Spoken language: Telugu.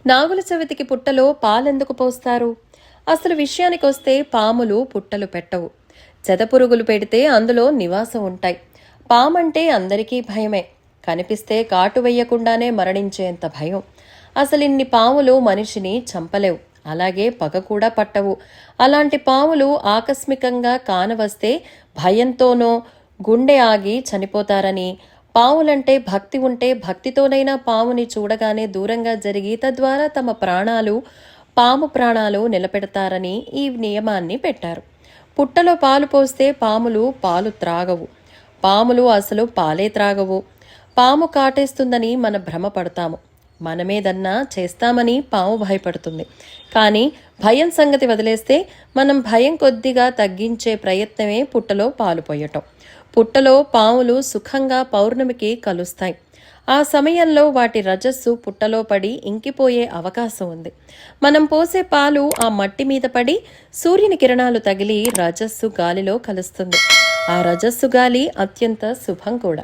నాగుల చవితికి పుట్టలో పాలెందుకు పోస్తారు? అసలు విషయానికొస్తే పాములు పుట్టలు పెట్టవు. చెదపురుగులు పెడితే అందులో నివాసం ఉంటాయి. పామంటే అందరికీ భయమే. కనిపిస్తే కాటు వెయ్యకుండానే మరణించేంత భయం. అసలిన్ని పాములు మనిషిని చంపలేవు. అలాగే పగ కూడా పట్టవు. అలాంటి పాములు ఆకస్మికంగా కానవస్తే భయంతోనో గుండె ఆగి చనిపోతారని, పావులంటే భక్తి ఉంటే భక్తితోనైనా పాముని చూడగానే దూరంగా జరిగి తద్వారా తమ పాము ప్రాణాలు నిలబెడతారని ఈ నియమాన్ని పెట్టారు. పుట్టలో పాలు పోస్తే పాములు పాలు త్రాగవు. పాములు అసలు పాలే త్రాగవు. పాము కాటేస్తుందని మన భ్రమ పడతాము. మనమేదన్నా చేస్తామని పాము భయపడుతుంది. కానీ భయం సంగతి వదిలేస్తే మనం భయం కొద్దిగా తగ్గించే ప్రయత్నమే పుట్టలో పాలు పోయటం. పుట్టలో పాములు సుఖంగా పౌర్ణమికి కలుస్తాయి. ఆ సమయంలో వాటి రజస్సు పుట్టలో పడి ఇంకిపోయే అవకాశం ఉంది. మనం పోసే పాలు ఆ మట్టి మీద పడి సూర్యుని కిరణాలు తగిలి రజస్సు గాలిలో కలుస్తుంది. ఆ రజస్సు గాలి అత్యంత శుభం కూడా.